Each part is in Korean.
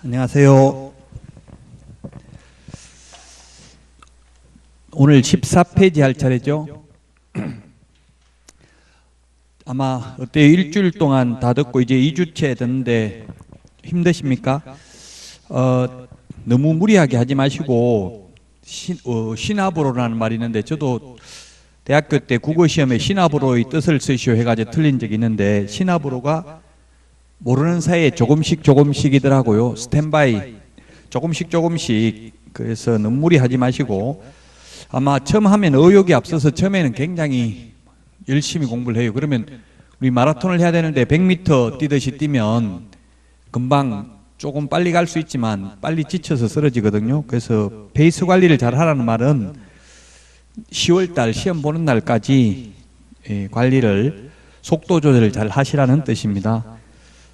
안녕하세요. 오늘 14페이지 할 차례죠. 아마 어때요? 일주일 동안 다 듣고 이제 2주째 듣는데 힘드십니까? 너무 무리하게 하지 마시고 시나브로라는 말이 있는데, 저도 대학교 때 국어시험에 시나브로의 뜻을 쓰시오 해가지고 틀린 적이 있는데, 시나브로가 모르는 사이에 조금씩이더라고요. 스탠바이 조금씩. 그래서 너무 무리하지 마시고, 아마 처음 하면 의욕이 앞서서 처음에는 굉장히 열심히 공부를 해요. 그러면 우리 마라톤을 해야 되는데 100m 뛰듯이 뛰면 금방 조금 빨리 갈 수 있지만 빨리 지쳐서 쓰러지거든요. 그래서 페이스 관리를 잘 하라는 말은 10월달 시험 보는 날까지 관리를, 속도 조절을 잘 하시라는 뜻입니다.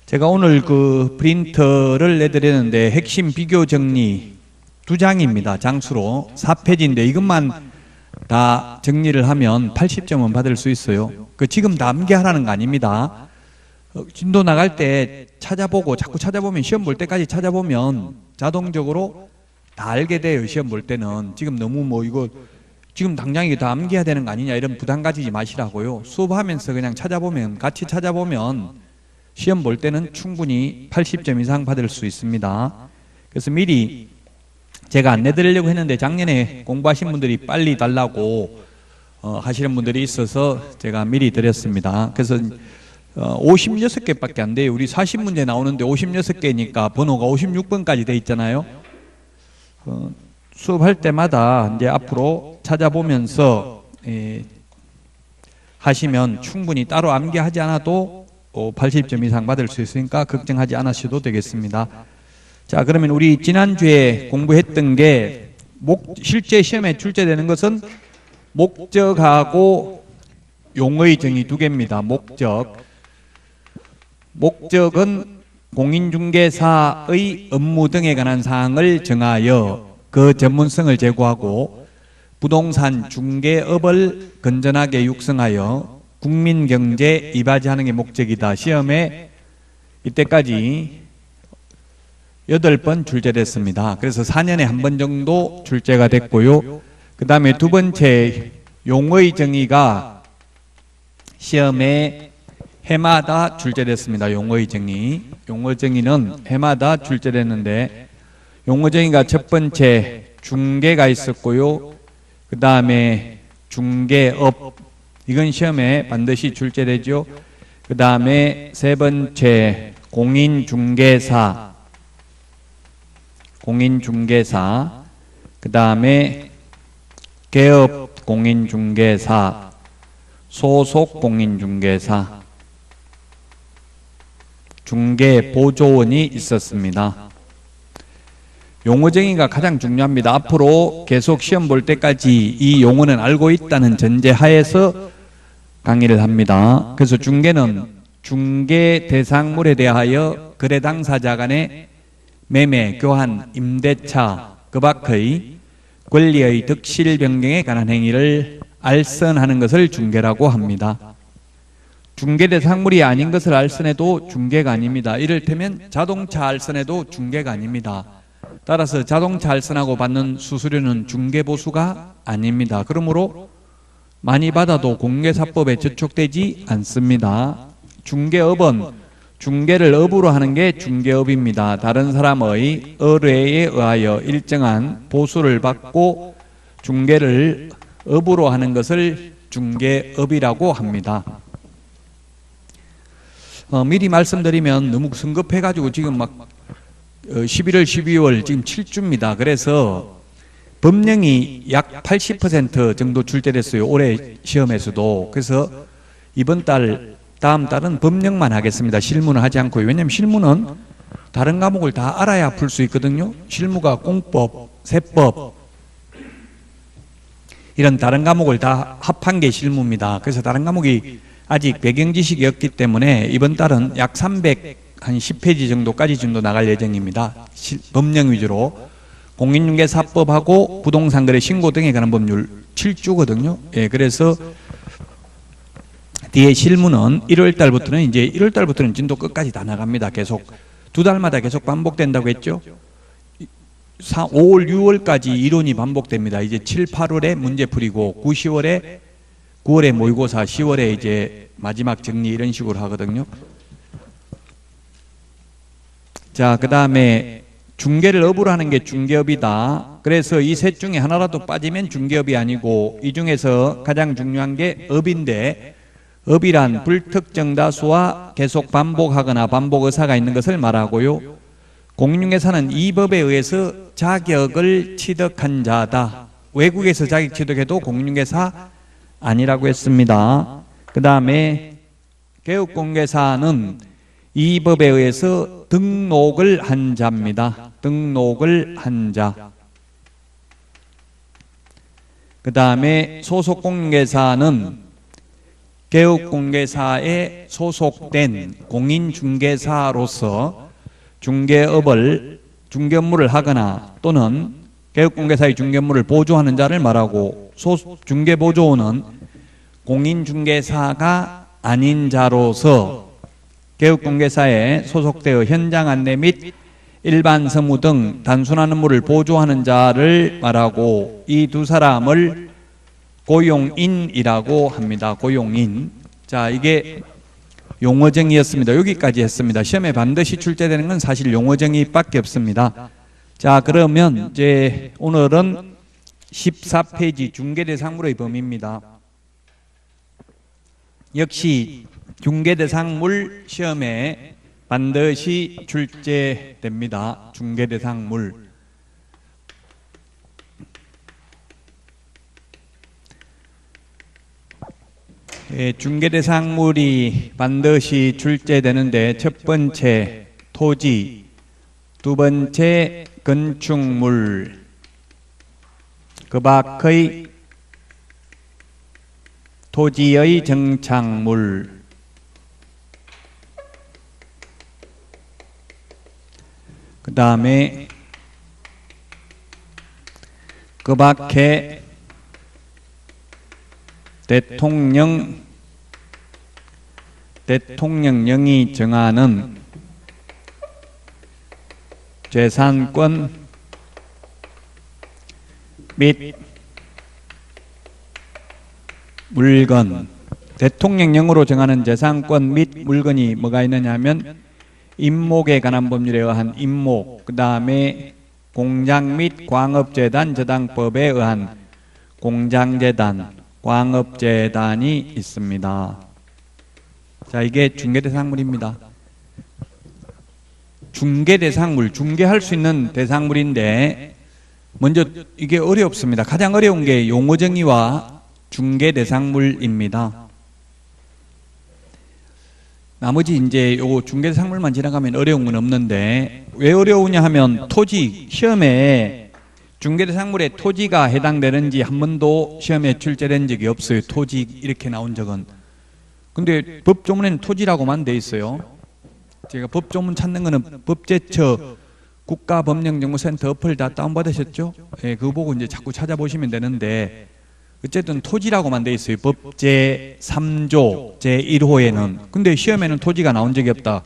제가 오늘 그 프린터를 내드렸는데 핵심 비교 정리 2장입니다. 장수로 4페이지인데 이것만 다 정리를 하면 80점은 받을 수 있어요. 지금 다 암기하라는 거 아닙니다. 진도 나갈 때 찾아보고, 자꾸 찾아보면, 시험 볼 때까지 찾아보면 자동적으로 다 알게 돼요. 시험 볼 때는 지금 너무 이거 지금 당장 이거 다 암기해야 되는 거 아니냐 이런 부담 가지지 마시라고요. 수업하면서 그냥 찾아보면, 같이 찾아보면 시험 볼 때는 충분히 80점 이상 받을 수 있습니다. 그래서 미리 제가 안내 드리려고 했는데 작년에 공부하신 분들이 빨리 달라고 하시는 분들이 있어서 제가 미리 드렸습니다. 그래서 56개밖에 안 돼요. 우리 40문제 나오는데 56개니까 번호가 56번까지 돼 있잖아요. 수업할 때마다 이제 앞으로 찾아보면서 하시면 충분히 따로 암기하지 않아도 80점 이상 받을 수 있으니까 걱정하지 않으셔도 되겠습니다. 자, 그러면 우리 지난주에 공부했던 게 실제 시험에 출제되는 것은 목적하고 용어의 정의 2개입니다. 목적은 공인중개사의 업무 등에 관한 사항을 정하여 그 전문성을 제고하고 부동산 중개업을 건전하게 육성하여 국민경제에 이바지하는 게 목적이다. 시험에 이때까지 8번 출제됐습니다. 그래서 4년에 한 번 정도 출제가 됐고요. 그 다음에 2번째 용어의 정의가 시험에 해마다 출제됐습니다. 용어의 정의는 해마다 출제됐는데, 용어 정의가 첫 번째 중개가 있었고요. 그 다음에 중개업, 이건 시험에 반드시 출제되죠. 그 다음에 세 번째 공인중개사, 그 다음에 개업 공인중개사, 소속 공인중개사, 중개보조원이 있었습니다. 용어 정의가 가장 중요합니다. 앞으로 계속 시험 볼 때까지 이 용어는 알고 있다는 전제하에서 강의를 합니다. 그래서 중개는 중개 대상물에 대하여 거래 당사자 간의 매매, 교환, 임대차, 그 밖의 권리의 득실 변경에 관한 행위를 알선하는 것을 중개라고 합니다. 중개 대상물이 아닌 것을 알선해도 중개가 아닙니다. 이를테면 자동차 알선해도 중개가 아닙니다. 따라서 자동차 알선하고 받는 수수료는 중개보수가 아닙니다. 그러므로 많이 받아도 공개사법에 저촉되지 않습니다. 중개업은 중개를 업으로 하는 게 중개업입니다. 다른 사람의 의뢰에 의하여 일정한 보수를 받고 중개를 업으로 하는 것을 중개업이라고 합니다. 미리 말씀드리면 너무 성급해가지고 지금 막 11월, 12월 지금 7주입니다. 그래서 법령이 약 80% 정도 출제됐어요. 올해 시험에서도. 그래서 이번 달, 다음 달은 법령만 하겠습니다. 실무는 하지 않고요. 왜냐하면 실무는 다른 과목을 다 알아야 풀 수 있거든요. 실무가 공법, 세법 이런 다른 과목을 다 합한 게 실무입니다. 그래서 다른 과목이 아직 배경 지식이 없기 때문에 이번 달은 약 310페이지 정도까지 나갈 예정입니다. 법령 위주로 공인중개사법하고 부동산거래 신고 등에 관한 법률 7주거든요. 예, 그래서 뒤에 실무는 1월 달부터는 진도 끝까지 다 나갑니다. 계속 2달마다 계속 반복된다고 했죠. 5월, 6월까지 이론이 반복됩니다. 이제 7, 8월에 문제 풀이고 9월에 모의고사, 10월에 이제 마지막 정리 이런 식으로 하거든요. 자, 그 다음에 중개를 업으로 하는 게 중개업이다. 그래서 이 셋 중에 하나라도 빠지면 중개업이 아니고 이 중에서 가장 중요한 게 업인데 업이란 불특정 다수와 계속 반복하거나 반복 의사가 있는 것을 말하고요. 공인중개사는 이 법에 의해서 자격을 취득한 자다. 외국에서 자격 취득해도 공인중개사 아니라고 했습니다. 그 다음에 개업공개사는 이 법에 의해서 등록을 한 자입니다. 등록을 한 자. 그 다음에 소속공인중개사는 개업공개사에 소속된 공인중개사로서 중개업무를 하거나 또는 개업공개사의 중개업무를 보조하는 자를 말하고 중개보조원은 공인중개사가 아닌 자로서 개업공개사에 소속되어 현장 안내 및 일반 서무 등 단순한 업무를 보조하는 자를 말하고 이 두 사람을 고용인이라고 합니다. 고용인. 자, 이게 용어정의였습니다. 여기까지 했습니다. 시험에 반드시 출제되는 건 사실 용어정의밖에 없습니다. 자, 그러면 이제 오늘은 14페이지 중개대상물의 범위입니다. 역시 중개대상물 시험에 반드시 출제됩니다. 중개대상물. 중개대상물이 반드시 출제되는데 첫 번째 토지, 두 번째 건축물, 그 밖의 토지의 정착물, 그 다음에 그 밖에 대통령령이 정하는 재산권 및 물건. 대통령령으로 정하는 재산권 및 물건이 뭐가 있느냐 하면 임목에 관한 법률에 의한 임목, 그 다음에 공장 및 광업재단 저당법에 의한 공장재단, 광업재단이 있습니다. 자, 이게 중개대상물입니다. 중개대상물, 중개할 수 있는 대상물인데 먼저 이게 어렵습니다. 가장 어려운 게 용어정의와 중개대상물입니다. 나머지 이제 요 중개대상물만 지나가면 어려운 건 없는데 왜 어려우냐 하면 토지, 시험에 중개대상물에 토지가 해당되는지 한 번도 시험에 출제된 적이 없어요. 토지 이렇게 나온 적은. 근데 법조문에는 토지라고만 돼 있어요. 제가 법조문 찾는 거는 법제처 국가법령정보센터 어플 다 다운받으셨죠? 예, 그거 보고 이제 자꾸 찾아보시면 되는데 어쨌든 토지라고만 돼 있어요. 법 제3조 제1호에는. 근데 시험에는 토지가 나온 적이 없다.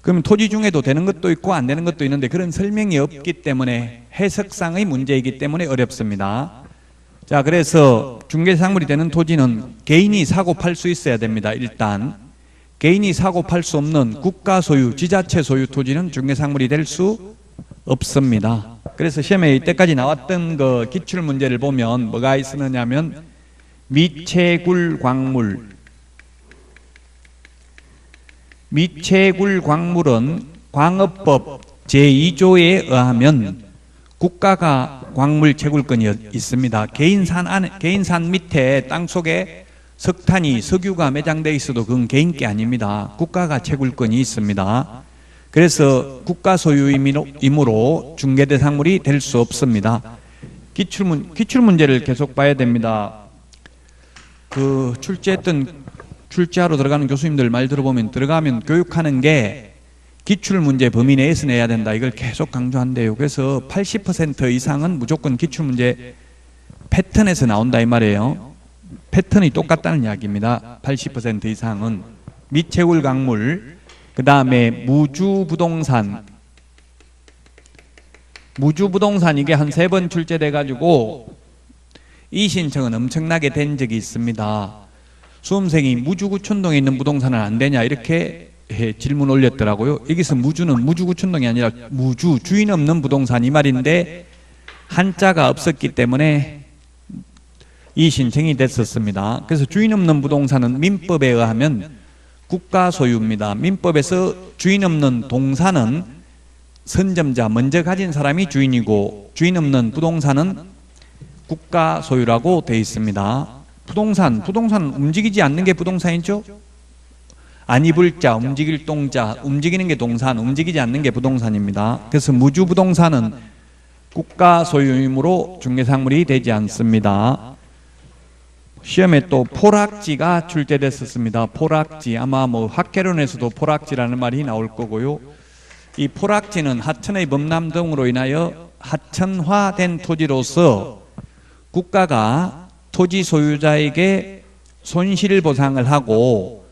그럼 토지 중에도 되는 것도 있고 안 되는 것도 있는데 그런 설명이 없기 때문에 해석상의 문제이기 때문에 어렵습니다. 자, 그래서 중개상물이 되는 토지는 개인이 사고 팔 수 있어야 됩니다. 일단 개인이 사고 팔 수 없는 국가 소유, 지자체 소유 토지는 중개상물이 될 수 없습니다. 그래서 시험에 이때까지 나왔던 그 기출 문제를 보면 뭐가 있었느냐면 미채굴 광물. 미채굴 광물은 광업법 제2조에 의하면 국가가 광물 채굴권이 있습니다. 개인산 밑에 땅속에 석탄이 석유가 매장되어 있어도 그건 개인 게 아닙니다. 국가가 채굴권이 있습니다. 그래서 국가 소유이므로 중개대상물이 될 수 없습니다. 기출문제를 계속 봐야 됩니다. 그 출제하러 들어가는 교수님들 말 들어보면 들어가면 교육하는 게 기출문제 범위 내에서 내야 된다. 이걸 계속 강조한대요. 그래서 80% 이상은 무조건 기출문제 패턴에서 나온다 이 말이에요. 패턴이 똑같다는 이야기입니다. 80% 이상은. 미채굴 광물, 그 다음에 무주부동산. 무주부동산 이게 한 3번 출제돼 가지고 이 신청은 엄청나게 된 적이 있습니다. 수험생이 무주구촌동에 있는 부동산은 안 되냐 이렇게 질문 올렸더라고요. 여기서 무주는 무주구촌동이 아니라 무주, 주인 없는 부동산 이 말인데 한자가 없었기 때문에 이 신청이 됐었습니다. 그래서 주인 없는 부동산은 민법에 의하면 국가 소유입니다. 민법에서 주인 없는 동산은 선점자, 먼저 가진 사람이 주인이고 주인 없는 부동산은 국가 소유라고 되어 있습니다. 부동산 움직이지 않는 게 부동산이죠? 안 입을 자, 움직일 동자, 움직이는 게 동산, 움직이지 않는 게 부동산입니다. 그래서 무주부동산은 국가 소유이므로 중개사물이 되지 않습니다. 시험에 또 포락지가 출제됐었습니다. 포락지, 아마 뭐 학개론에서도 포락지라는 말이 나올 거고요. 이 포락지는 하천의 범람 등으로 인하여 하천화된 토지로서 국가가 토지 소유자에게 손실보상을 하고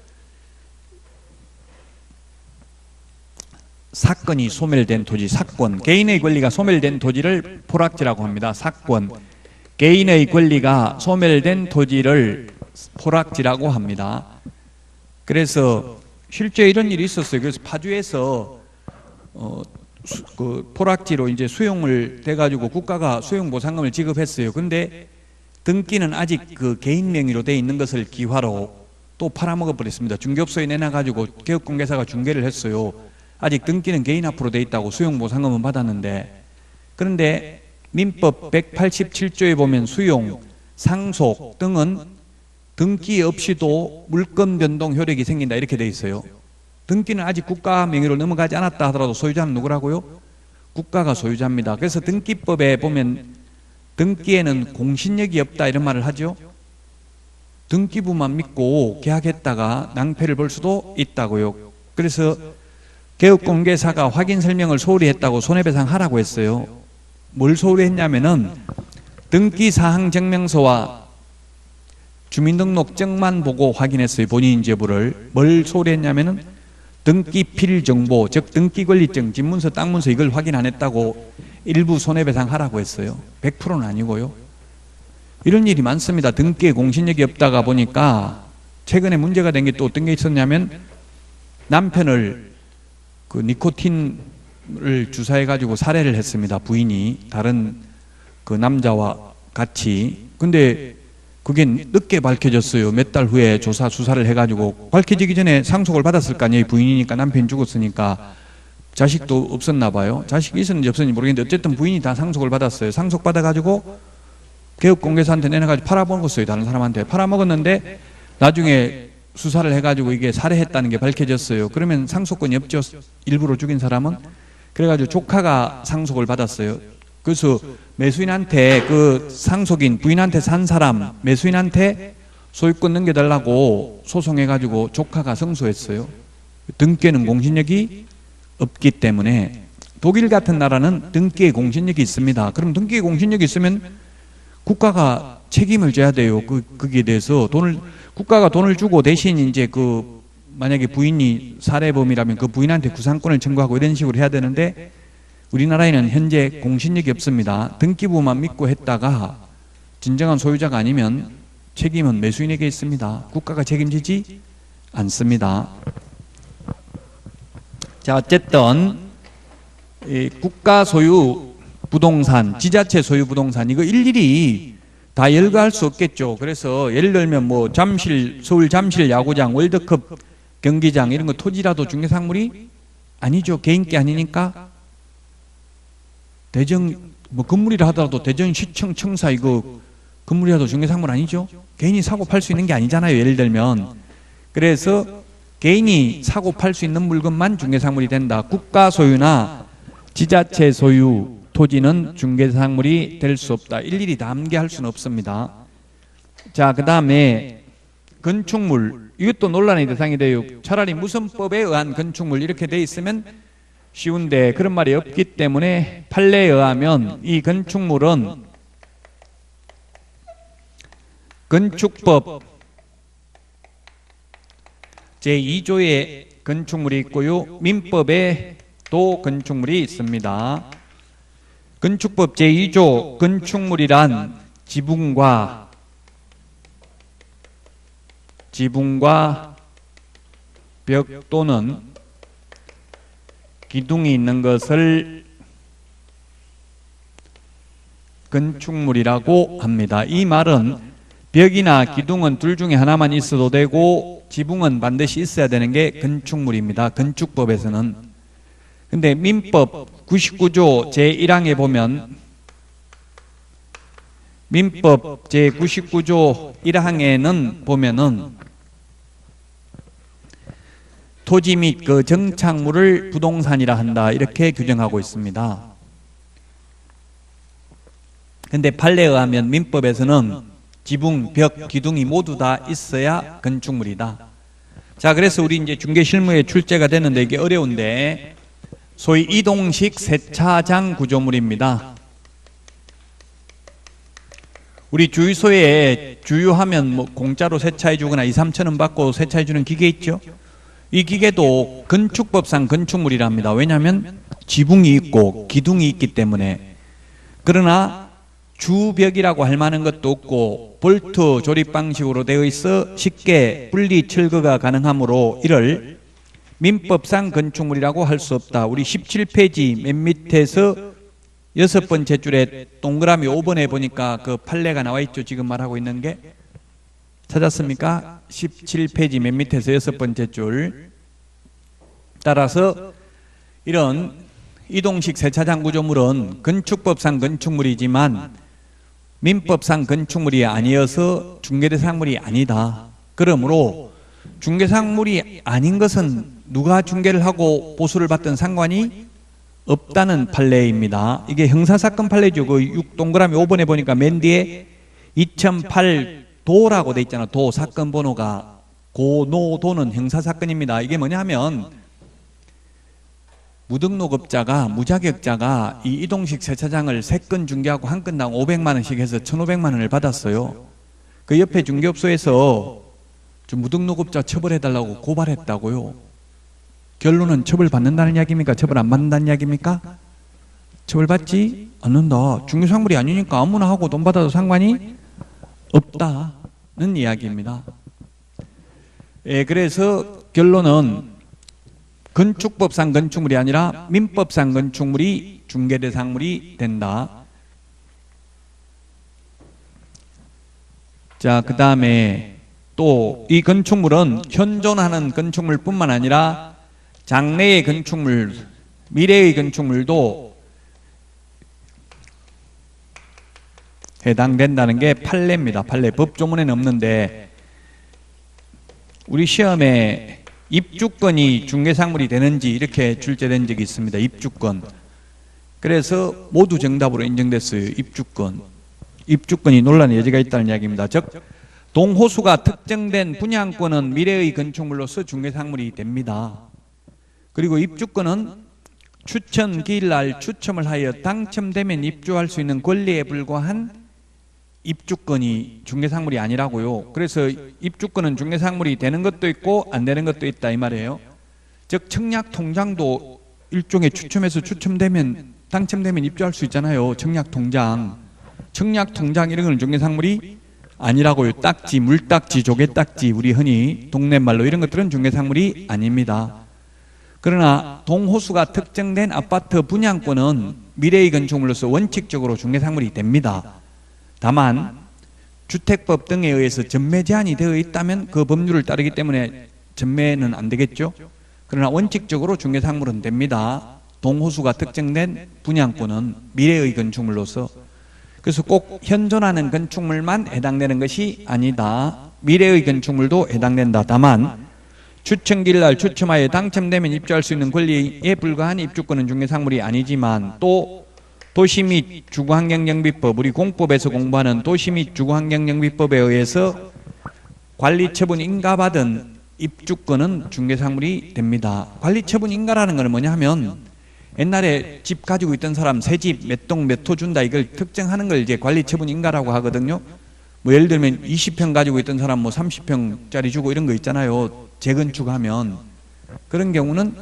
사건이 소멸된 토지, 사건, 개인의 권리가 소멸된 토지를 포락지라고 합니다. 사건, 개인의 권리가 소멸된 토지를 포락지라고 합니다. 그래서 실제 이런 일이 있었어요. 그래서 파주에서 그 포락지로 이제 수용을 돼가지고 국가가 수용보상금을 지급했어요. 근데 등기는 아직 그 개인 명의로 돼 있는 것을 기화로 또 팔아먹어 버렸습니다. 중개업소에 내놔가지고 개업공개사가 중개를 했어요. 아직 등기는 개인 앞으로 돼 있다고 수용보상금은 받았는데, 그런데 민법 187조에 보면 수용, 상속 등은 등기 없이도 물권 변동 효력이 생긴다 이렇게 돼 있어요. 등기는 아직 국가 명의로 넘어가지 않았다 하더라도 소유자는 누구라고요? 국가가 소유자입니다. 그래서 등기법에 보면 등기에는 공신력이 없다 이런 말을 하죠. 등기부만 믿고 계약했다가 낭패를 볼 수도 있다고요. 그래서 개업공개사가 확인 설명을 소홀히 했다고 손해배상하라고 했어요. 뭘 소홀히 했냐면은 등기사항증명서와 주민등록증만 보고 확인했어요. 본인 인지여부를. 뭘 소홀히 했냐면은 등기필정보, 즉 등기권리증, 집문서, 땅문서 이걸 확인 안 했다고 일부 손해배상하라고 했어요. 100%는 아니고요. 이런 일이 많습니다. 등기에 공신력이 없다가 보니까 최근에 문제가 된 게 또 어떤 게 있었냐면 남편을 그 니코틴을 주사해가지고 살해를 했습니다. 부인이 다른 그 남자와 같이. 근데 그게 늦게 밝혀졌어요. 몇 달 후에 조사 수사를 해가지고 밝혀지기 전에 상속을 받았을 거 아니에요. 부인이니까 남편이 죽었으니까. 자식도 없었나 봐요. 자식이 있었는지 없었는지 모르겠는데 어쨌든 부인이 다 상속을 받았어요. 상속 받아가지고 개업공개사한테 내놔가지고 팔아먹었어요. 다른 사람한테 팔아먹었는데 나중에 수사를 해가지고 이게 살해했다는 게 밝혀졌어요. 그러면 상속권이 없죠. 일부러 죽인 사람은. 그래가지고 조카가 상속을 받았어요. 그래서 매수인한테 그 상속인 부인한테 산 사람 매수인한테 소유권 넘겨달라고 소송해가지고 조카가 승소했어요. 등기에는 공신력이 없기 때문에. 독일 같은 나라는 등기에 공신력이 있습니다. 그럼 등기에 공신력이 있으면 국가가 책임을 져야 돼요. 거기에 대해서 국가가 돈을 주고 대신 이제 만약에 부인이 살해범이라면 그 부인한테 구상권을 청구하고 이런 식으로 해야 되는데 우리나라에는 현재 공신력이 없습니다. 등기부만 믿고 했다가 진정한 소유자가 아니면 책임은 매수인에게 있습니다. 국가가 책임지지 않습니다. 자, 어쨌든 국가 소유 부동산, 지자체 소유 부동산 이거 일일이 다 열거할 수 없겠죠. 그래서 예를 들면 뭐 서울 잠실 야구장, 월드컵 경기장 이런 거 토지라도 중개상물이 아니죠. 개인 게 아니니까. 대전 뭐 건물이라 하더라도 대전시청 청사 이거 건물이라도 중개상물 아니죠. 개인이 사고 팔 수 있는 게 아니잖아요. 예를 들면. 그래서 개인이 사고 팔 수 있는 물건만 중개상물이 된다. 국가 소유나 지자체 소유 토지는 중개상물이 될 수 없다. 일일이 다 암기할 수는 없습니다. 자, 그 다음에 건축물, 이것도 논란의 대상이 돼요. 차라리 무선법에 의한 건축물 이렇게 돼 있으면 쉬운데 그런 말이 없기 때문에 판례에 의하면 이 건축물은 건축법 제2조의 건축물이 있고요. 민법에도 건축물이 있습니다. 건축법 제2조 건축물이란 지붕과 벽 또는 기둥이 있는 것을 건축물이라고 합니다. 이 말은 벽이나 기둥은 둘 중에 하나만 있어도 되고 지붕은 반드시 있어야 되는 게 건축물입니다. 건축법에서는. 근데 민법 99조 제1항에 보면 민법 제99조 1항에는 보면은 토지 및 그 정착물을 부동산이라 한다 이렇게 규정하고 있습니다. 근데 판례에 의하면 민법에서는 지붕, 벽, 기둥이 모두 다 있어야 건축물이다. 자, 그래서 우리 이제 중개실무에 출제가 되는데 이게 어려운데 소위 이동식 세차장 구조물입니다. 우리 주유소에 주유하면 뭐 공짜로 세차해 주거나 2, 3천 원 받고 세차해 주는 기계 있죠? 이 기계도 건축법상 건축물이랍니다. 왜냐하면 지붕이 있고 기둥이 있기 때문에. 그러나 주벽이라고 할 만한 것도 없고 볼트 조립 방식으로 되어 있어 쉽게 분리 철거가 가능하므로 이를 민법상 건축물이라고 할 수 없다. 우리 17페이지 맨 밑에서 6번째 줄에 동그라미 5번에 보니까 그 판례가 나와 있죠. 지금 말하고 있는 게. 찾았습니까? 17페이지 맨 밑에서 6번째 줄. 따라서 이런 이동식 세차장 구조물은 건축법상 건축물이지만 민법상 건축물이 아니어서 중개대상물이 아니다. 그러므로 중개상물이 아닌 것은 누가 중개를 하고 보수를 받든 상관이 없다는 판례입니다. 이게 형사사건 판례죠. 그 6동그라미 5번에 보니까 맨 뒤에 2008 도라고 돼 있잖아. 도 사건 번호가 고노도는 형사사건입니다. 이게 뭐냐 하면 무등록업자가 무자격자가 이 이동식 세차장을 3건 중개하고 한 건당 500만 원씩 해서 1,500만 원을 받았어요. 그 옆에 중개업소에서 좀 무등록업자 처벌해달라고 고발했다고요. 결론은 처벌받는다는 이야기입니까? 처벌 안 받는다는 이야기입니까? 처벌받지 않는다. 중개상물이 아니니까 아무나 하고 돈 받아도 상관이 없다는 이야기입니다. 예, 그래서 결론은 건축법상 건축물이 아니라 민법상 건축물이 중개대상물이 된다. 자, 그 다음에 또 이 건축물은 현존하는 건축물뿐만 아니라 장래의 건축물, 미래의 건축물도 해당된다는 게 판례입니다. 판례. 법조문에는 없는데 우리 시험에 입주권이 중개상물이 되는지 이렇게 출제된 적이 있습니다. 입주권. 그래서 모두 정답으로 인정됐어요. 입주권. 입주권이 논란의 여지가 있다는 이야기입니다. 즉 동호수가 특정된 분양권은 미래의 건축물로서 중개상물이 됩니다. 그리고 입주권은 추천 기일날 추첨을 하여 당첨되면 입주할 수 있는 권리에 불과한 입주권이 중개상물이 아니라고요. 그래서 입주권은 중개상물이 되는 것도 있고 안 되는 것도 있다 이 말이에요. 즉 청약통장도 일종의 추첨해서 추첨되면 당첨되면 입주할 수 있잖아요. 청약통장. 청약통장 이런 건 중개상물이 아니라고요. 딱지, 물딱지, 조개딱지 우리 흔히 동네 말로 이런 것들은 중개상물이 아닙니다. 그러나 동호수가 특정된 아파트 분양권은 미래의 건축물로서 원칙적으로 중개상물이 됩니다. 다만 주택법 등에 의해서 전매 제한이 되어 있다면 그 법률을 따르기 때문에 전매는 안 되겠죠. 그러나 원칙적으로 중개상물은 됩니다. 동호수가 특정된 분양권은 미래의 건축물로서. 그래서 꼭 현존하는 건축물만 해당되는 것이 아니다. 미래의 건축물도 해당된다. 다만 추첨기일날 추첨하여 당첨되면 입주할 수 있는 권리에 불과한 입주권은 중개상물이 아니지만 또 도시 및 주거환경정비법, 우리 공법에서 공부하는 도시 및 주거환경정비법에 의해서 관리처분 인가받은 입주권은 중개상물이 됩니다. 관리처분 인가라는 것은 뭐냐 하면 옛날에 집 가지고 있던 사람 새 집 몇 동 몇 호 준다 이걸 특정하는 걸 이제 관리처분 인가라고 하거든요. 뭐 예를 들면 20평 가지고 있던 사람 뭐 30평짜리 주고 이런 거 있잖아요. 재건축하면. 그런 경우는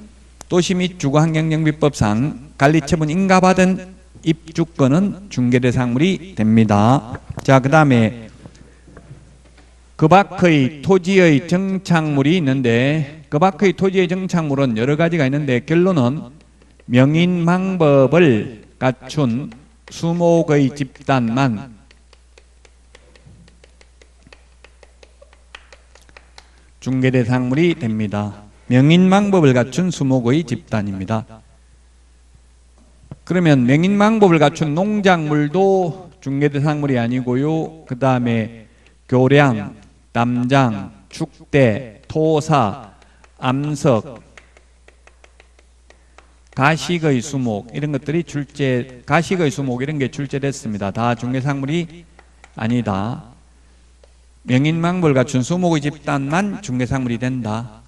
도시 및 주거환경정비법상 관리처분 인가받은 입주권은 중개대상물이 됩니다. 자, 그 다음에 그 밖의 토지의 정착물이 있는데, 그 밖의 토지의 정착물은 여러 가지가 있는데 결론은 명인망법을 갖춘 수목의 집단만 중개대상물이 됩니다. 명인망법을 갖춘 수목의 집단입니다. 그러면 명인망법을 갖춘 농작물도 중개대상물이 아니고요. 그 다음에 교량, 담장, 축대, 토사, 암석, 가식의 수목 이런 것들이 가식의 수목 이런 게 출제됐습니다. 다 중개상물이 아니다. 명인망법을 갖춘 수목의 집단만 중개상물이 된다.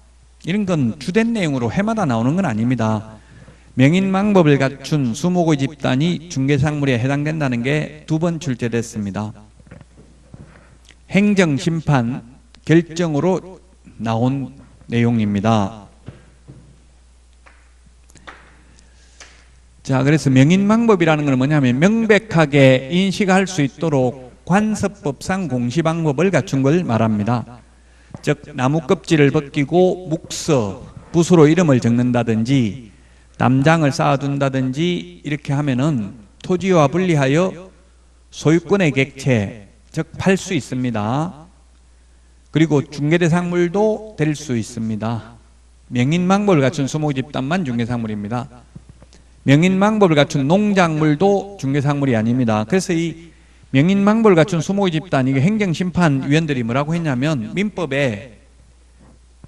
이런 건 주된 내용으로 해마다 나오는 건 아닙니다. 명인망법을 갖춘 수목의 집단이 중개상물에 해당된다는 게 2번 출제됐습니다. 행정심판 결정으로 나온 내용입니다. 자, 그래서 명인망법이라는 건 뭐냐면 명백하게 인식할 수 있도록 관습법상 공시방법을 갖춘 걸 말합니다. 즉 나무 껍질을 벗기고 묵서, 붓으로 이름을 적는다든지 담장을 쌓아둔다든지 이렇게 하면은 토지와 분리하여 소유권의 객체, 즉 팔 수 있습니다. 그리고 중개대상물도 될 수 있습니다. 명인망법을 갖춘 수목집단만 중개상물입니다. 명인망법을 갖춘 농작물도 중개상물이 아닙니다. 그래서 이 명인망법을 갖춘 수목집단, 이게 행정심판위원들이 뭐라고 했냐면 민법에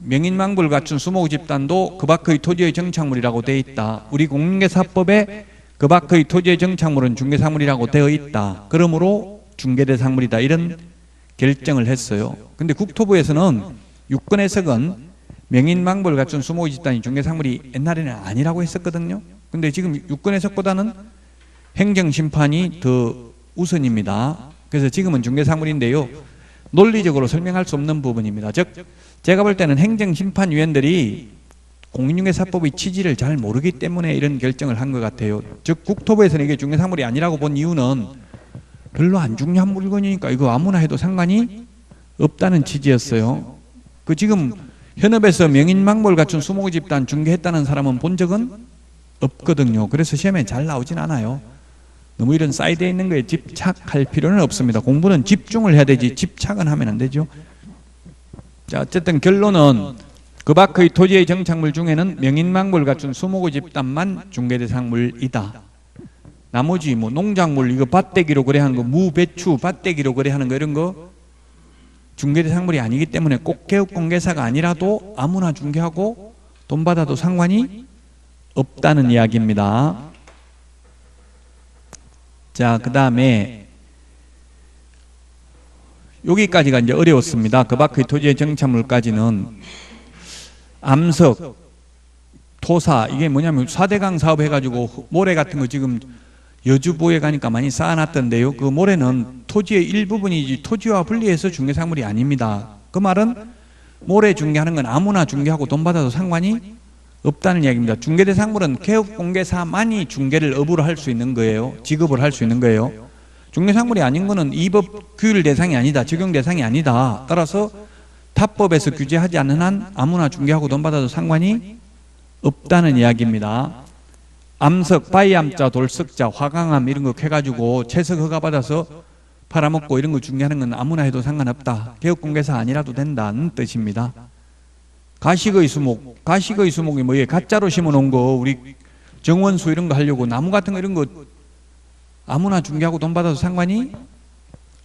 명인망법을 갖춘 수목집단도 그 밖의 토지의 정착물이라고 되어 있다. 우리 공인중개사법에 그 밖의 토지의 정착물은 중개상물이라고 되어 있다. 그러므로 중개대상물이다. 이런 결정을 했어요. 근데 국토부에서는 유권 해석은 명인망법을 갖춘 수목집단이 중개상물이 옛날에는 아니라고 했었거든요. 근데 지금 유권 해석보다는 행정심판이 더 우선입니다. 그래서 지금은 중개상물인데요. 논리적으로 설명할 수 없는 부분입니다. 즉 제가 볼 때는 행정심판위원들이 공인중개사법의 취지를 잘 모르기 때문에 이런 결정을 한 것 같아요. 즉 국토부에서는 이게 중개상물이 아니라고 본 이유는 별로 안 중요한 물건이니까 이거 아무나 해도 상관이 없다는 취지였어요. 그 지금 현업에서 명인망법을 갖춘 수목집단 중개했다는 사람은 본 적은 없거든요. 그래서 시험에 잘 나오진 않아요. 너무 이런 사이드에 있는 거에 집착할 필요는 없습니다. 공부는 집중을 해야 되지 집착은 하면 안 되죠. 자, 어쨌든 결론은 그 밖의 토지의 정착물 중에는 명인망법을 갖춘 수목의 집단만 중개대상물이다. 나머지 뭐 농작물 이거 밭대기로 거래하는 거, 무, 배추 밭대기로 거래하는 거 이런 거 중개대상물이 아니기 때문에 꼭 개업공개사가 아니라도 아무나 중개하고 돈 받아도 상관이 없다는 이야기입니다. 자, 그 다음에 여기까지가 이제 어려웠습니다. 그 밖의 토지의 정착물까지는 암석, 토사 이게 뭐냐면 4대강 사업 해가지고 모래 같은 거 지금 여주부에 가니까 많이 쌓아놨던데요. 그 모래는 토지의 일부분이지 토지와 분리해서 중개상물이 아닙니다. 그 말은 모래 중개하는 건 아무나 중개하고 돈 받아도 상관이 없다는 이야기입니다. 중개대상물은 개업공개사만이 중개를 업으로 할 수 있는 거예요. 지급을 할 수 있는 거예요. 중개상물이 아닌 거는 이 법 규율 대상이 아니다. 적용 대상이 아니다. 따라서 타법에서 규제하지 않는 한 아무나 중개하고 돈 받아도 상관이 없다는 이야기입니다. 암석, 바위암자, 돌석자, 화강암 이런 거 해가지고 채석 허가 받아서 팔아먹고 이런 거 중개하는 건 아무나 해도 상관없다. 개업공개사 아니라도 된다는 뜻입니다. 가식의 수목, 가식의 수목이 뭐예요? 가짜로 심어놓은 거 우리 정원수 이런 거 하려고 나무 같은 거 이런 거 아무나 중개하고 돈 받아도 상관이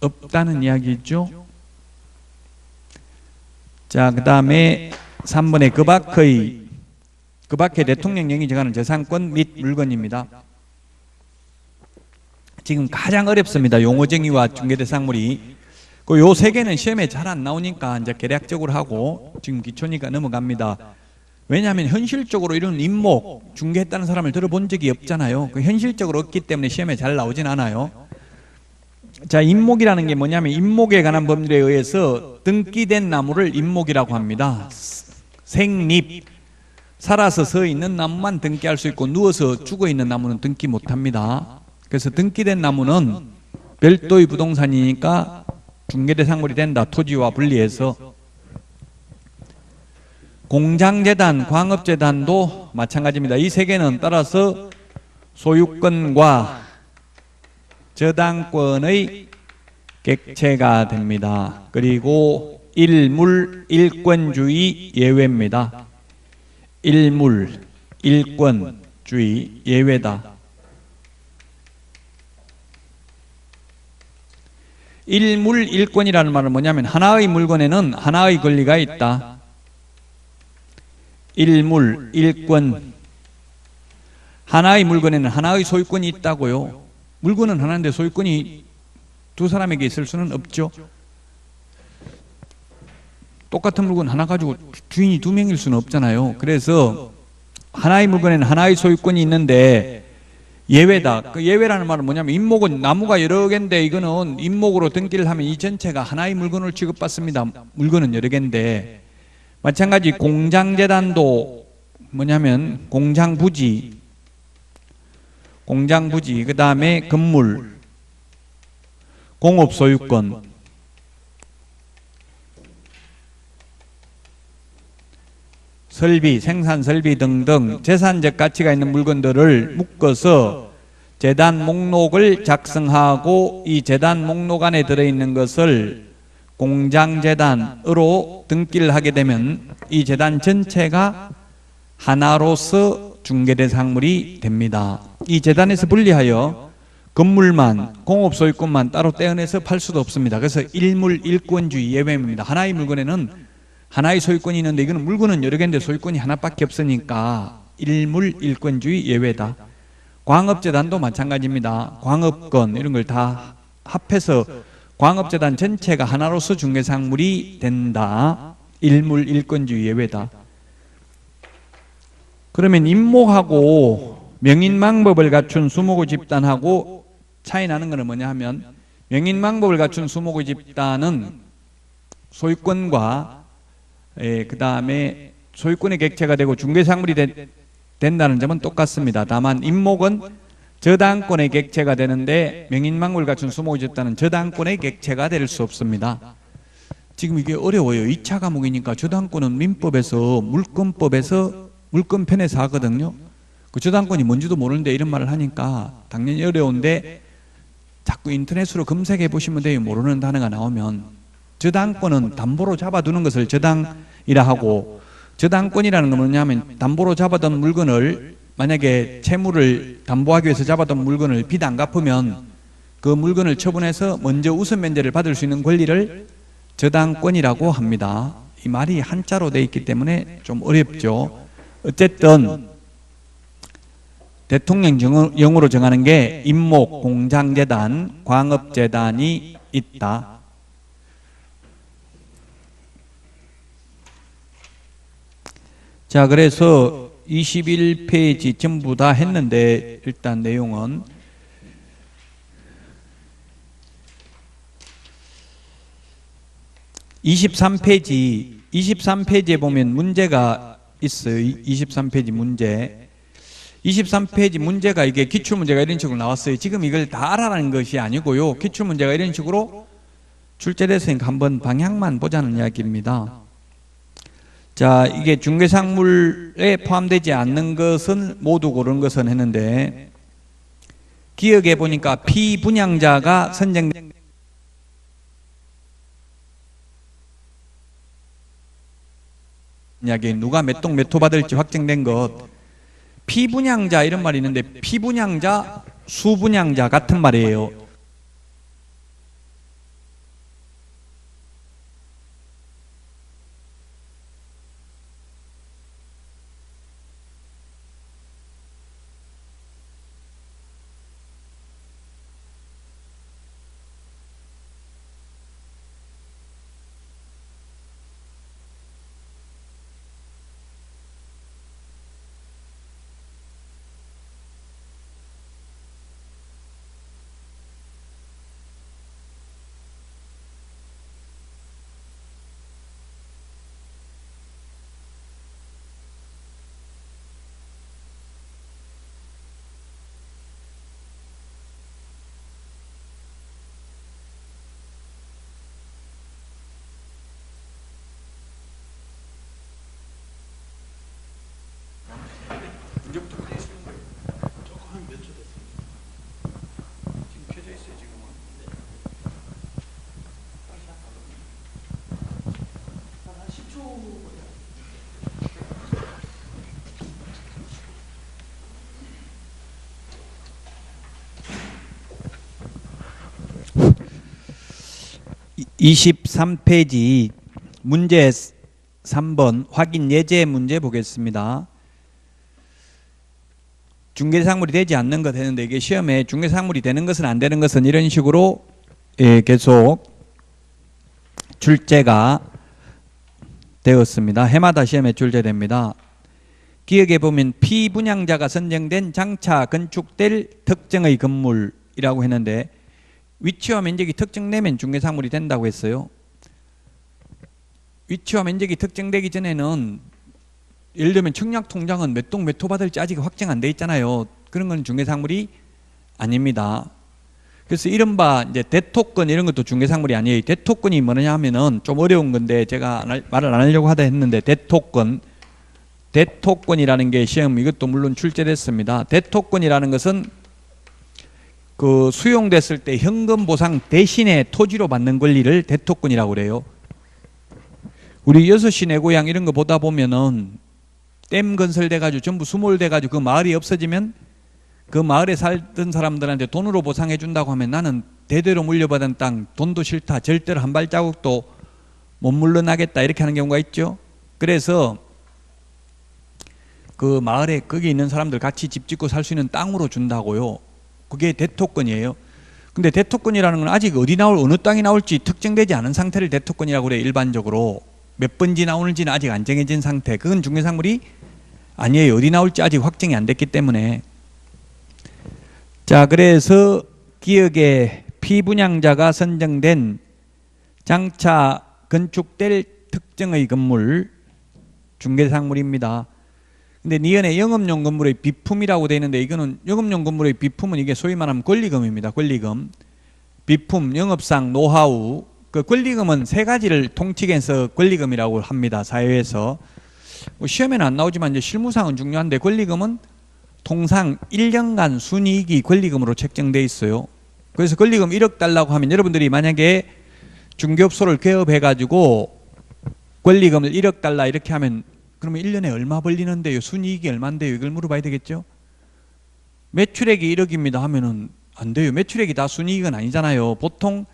없다는 이야기죠. 자, 그 다음에 3번에 그 밖에 대통령령이 정하는 재산권 및 물건입니다. 지금 가장 어렵습니다. 용어정의와 중개대상물이. 그 요 세 개는 시험에 잘 안 나오니까 이제 개략적으로 하고 지금 기초니까 넘어갑니다. 왜냐하면 현실적으로 이런 임목, 중개했다는 사람을 들어본 적이 없잖아요. 그 현실적으로 없기 때문에 시험에 잘 나오진 않아요. 자, 임목이라는 게 뭐냐면 임목에 관한 법률에 의해서 등기된 나무를 임목이라고 합니다. 생립, 살아서 서 있는 나무만 등기할 수 있고 누워서 죽어 있는 나무는 등기 못합니다. 그래서 등기된 나무는 별도의 부동산이니까 중개대상물이 된다. 토지와 분리해서. 공장재단, 광업재단도 마찬가지입니다. 이 세 개는 따라서 소유권과 저당권의 객체가 됩니다. 그리고 일물, 일권주의 예외입니다. 일물, 일권주의 예외다. 일물, 일권이라는 말은 뭐냐면 하나의 물건에는 하나의 권리가 있다. 일물, 일권. 하나의 물건에는 하나의 소유권이 있다고요. 물건은 하나인데 소유권이 두 사람에게 있을 수는 없죠. 똑같은 물건 하나 가지고 주인이 두 명일 수는 없잖아요. 그래서 하나의 물건에는 하나의 소유권이 있는데 예외다. 그 예외라는 말은 뭐냐면 임목은 나무가 여러 개인데 이거는 임목으로 등기를 하면 이 전체가 하나의 물건을 취급받습니다. 물건은 여러 개인데 마찬가지 공장재단도 뭐냐면 공장부지, 그 다음에 건물, 공업소유권, 설비, 생산설비 등등 재산적 가치가 있는 물건들을 묶어서 재단 목록을 작성하고 이 재단 목록 안에 들어있는 것을 공장재단으로 등기를 하게 되면 이 재단 전체가 하나로서 중개대상물이 됩니다. 이 재단에서 분리하여 건물만, 공업소유권만 따로 떼어내서 팔 수도 없습니다. 그래서 일물, 일권주의 예외입니다. 하나의 물건에는 하나의 소유권이 있는데 이거는 물건은 여러 개인데 소유권이 하나밖에 없으니까 일물, 일권주의 예외다. 광업재단도 마찬가지입니다. 광업권 이런 걸 다 합해서 광업재단 전체가 하나로서 중개상물이 된다. 일물, 일권주의 예외다. 그러면 임목하고 명인망법을 갖춘 수목의 집단하고 차이 나는 것은 뭐냐 하면 명인망법을 갖춘 수목의 집단은 소유권과 그 다음에 소유권의 객체가 되고 중개상물이 된다는 점은 똑같습니다. 다만 임목은 저당권의 객체가 되는데 명인망법을 갖춘 수목의 집단은 저당권의 객체가 될 수 없습니다. 지금 이게 어려워요. 2차 과목이니까 저당권은 민법에서 물권법에서 물권편에서 하거든요. 그 저당권이 뭔지도 모르는데 이런 말을 하니까 당연히 어려운데 자꾸 인터넷으로 검색해 보시면 돼요. 모르는 단어가 나오면. 저당권은 담보로 잡아두는 것을 저당이라 하고 저당권이라는 건 뭐냐면 담보로 잡아둔 물건을 만약에 채무를 담보하기 위해서 잡아둔 물건을 빚 안 갚으면 그 물건을 처분해서 먼저 우선 면제를 받을 수 있는 권리를 저당권이라고 합니다. 이 말이 한자로 되어 있기 때문에 좀 어렵죠. 어쨌든 대통령령으로 정하는 게 임목, 공장재단, 광업재단이 있다. 자, 그래서 21페이지 전부 다 했는데 일단 내용은 23페이지에 보면 문제가 있어요. 23페이지 문제. 23페이지 문제가 이게 기출문제가 이런 식으로 나왔어요. 지금 이걸 다 알아라는 것이 아니고요. 기출문제가 이런 식으로 출제됐으니까 한번 방향만 보자는 이야기입니다. 자, 이게 중개상물에 포함되지 않는 것은 모두 고른 것은 했는데 기억해 보니까 피분양자가 선정된 이야기 누가 몇 동 몇 호 받을지 확정된 것 피분양자 이런 말이 있는데 피분양자, 수분양자 같은 말이에요. 지금 켜져 있어요, 지금은. 23페이지 문제 3번 확인 예제 문제 보겠습니다. 중개사물이 되지 않는 것 했는데 이게 시험에 중개사물이 되는 것은 안 되는 것은 이런 식으로 계속 출제가 되었습니다. 해마다 시험에 출제됩니다. 기억해 보면 피분양자가 선정된 장차 건축될 특정의 건물이라고 했는데 위치와 면적이 특정되면 중개사물이 된다고 했어요. 위치와 면적이 특정되기 전에는 예를 들면 청약통장은 몇 동 몇 호 받을지 아직 확정 안 돼 있잖아요. 그런 건 중개사물이 아닙니다. 그래서 이른바 이제 대토권 이런 것도 중개사물이 아니에요. 대토권이 뭐냐 하면은 좀 어려운 건데 제가 말을 안 하려고 하다 했는데 대토권이라는 게 시험 이것도 물론 출제됐습니다. 대토권이라는 것은 그 수용됐을 때 현금 보상 대신에 토지로 받는 권리를 대토권이라고 그래요. 우리 6시 내 고향 이런 거 보다 보면은 댐 건설돼 가지고 전부 수몰돼 가지고 그 마을이 없어지면 그 마을에 살던 사람들한테 돈으로 보상해 준다고 하면 나는 대대로 물려받은 땅 돈도 싫다, 절대로 한 발자국도 못 물러나겠다 이렇게 하는 경우가 있죠. 그래서 그 마을에 거기 있는 사람들 같이 집 짓고 살 수 있는 땅으로 준다고요. 그게 대토권이에요. 근데 대토권이라는 건 아직 어디 나올 어느 땅이 나올지 특정되지 않은 상태를 대토권이라고 그래요. 일반적으로 몇 번지 나오는지는 아직 안 정해진 상태. 그건 중개사물이 아니에요. 어디 나올지 아직 확정이 안 됐기 때문에. 자, 그래서 기억에 피분양자가 선정된 장차 건축될 특정의 건물 중개사물입니다. 근데 니은에 영업용 건물의 비품이라고 되어 있는데 이거는 영업용 건물의 비품은 이게 소위 말하면 권리금입니다. 권리금, 비품, 영업상, 노하우. 그 권리금은 세 가지를 통칭해서 권리금이라고 합니다. 사회에서. 뭐 시험에는 안 나오지만 이제 실무상은 중요한데 권리금은 통상 1년간 순이익이 권리금으로 책정돼 있어요. 그래서 권리금 1억 달라고 하면 여러분들이 만약에 중개업소를 개업해 가지고 권리금을 1억 달라 이렇게 하면 그러면 1년에 얼마 벌리는데요? 순이익이 얼마인데요? 이걸 물어봐야 되겠죠? 매출액이 1억입니다 하면은 안 돼요. 매출액이 다 순이익은 아니잖아요. 보통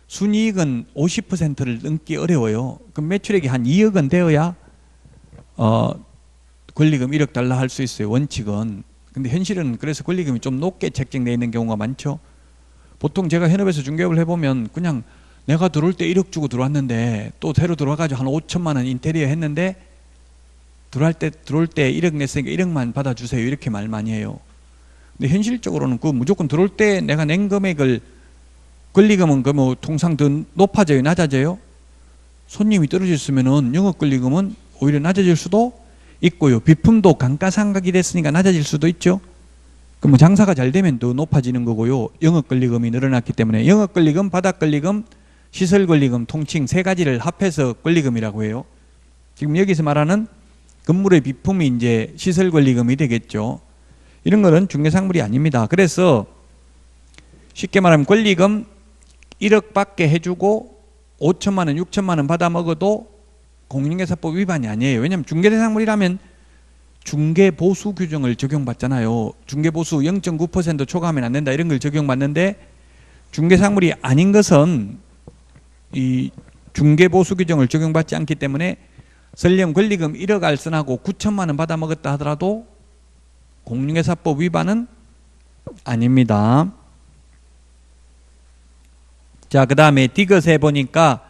순이익은 50%를 넘기 어려워요. 그럼 매출액이 한 2억은 되어야 권리금 1억 달러 할 수 있어요. 원칙은. 근데 현실은 그래서 권리금이 좀 높게 책정되어 있는 경우가 많죠. 보통 제가 현업에서 중개업을 해보면 그냥 내가 들어올 때 1억 주고 들어왔는데 또 새로 들어와가지고 한 5천만 원 인테리어 했는데 들어올 때 1억 냈으니까 1억만 받아주세요. 이렇게 말 많이 해요. 근데 현실적으로는 그 무조건 들어올 때 내가 낸 금액을 권리금은 그 뭐 통상 더 높아져요, 낮아져요? 손님이 떨어졌으면은 영업 권리금은 오히려 낮아질 수도 있고요. 비품도 감가상각이 됐으니까 낮아질 수도 있죠. 그럼 뭐 장사가 잘 되면 더 높아지는 거고요. 영업 권리금이 늘어났기 때문에 영업 권리금, 바닥 권리금, 시설 권리금 통칭 세 가지를 합해서 권리금이라고 해요. 지금 여기서 말하는 건물의 비품이 이제 시설 권리금이 되겠죠. 이런 거는 중개사물이 아닙니다. 그래서 쉽게 말하면 권리금 1억 받게 해주고 5천만 원, 6천만 원 받아 먹어도 공인중개사법 위반이 아니에요. 왜냐하면 중개대상물이라면 중개보수 규정을 적용받잖아요. 중개보수 0.9% 초과하면 안 된다 이런 걸 적용받는데 중개상물이 아닌 것은 이 중개보수 규정을 적용받지 않기 때문에 설령 권리금 1억 알선하고 9천만 원 받아 먹었다 하더라도 공인중개사법 위반은 아닙니다. 자, 그 다음에 디귿에 보니까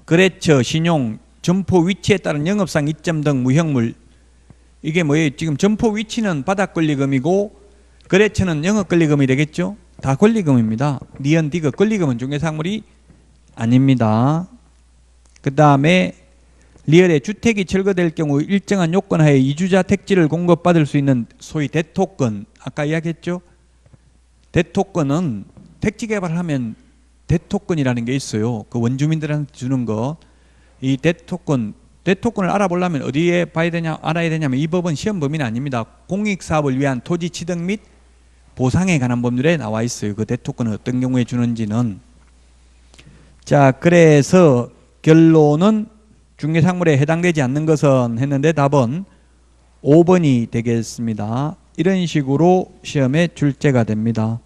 거래처, 신용, 점포 위치에 따른 영업상 이점 등 무형물. 이게 뭐예요? 지금 점포 위치는 바닥 권리금이고 거래처는 영업 권리금이 되겠죠? 다 권리금입니다. 니은 디귿 권리금은 중개사물이 아닙니다. 그 다음에 리얼에 주택이 철거될 경우 일정한 요건 하에 이주자 택지를 공급받을 수 있는 소위 대토권. 아까 이야기했죠? 대토권은 택지 개발을 하면 대토권이라는 게 있어요. 그 원주민들한테 주는 거. 이 대토권 대토권을 알아보려면 어디에 알아야 되냐면 이 법은 시험 범위는 아닙니다. 공익사업을 위한 토지 취득 및 보상에 관한 법률에 나와 있어요. 그 대토권을 어떤 경우에 주는지는. 자, 그래서 결론은 중개상물에 해당되지 않는 것은 했는데 답은 5번이 되겠습니다. 이런 식으로 시험에 출제가 됩니다.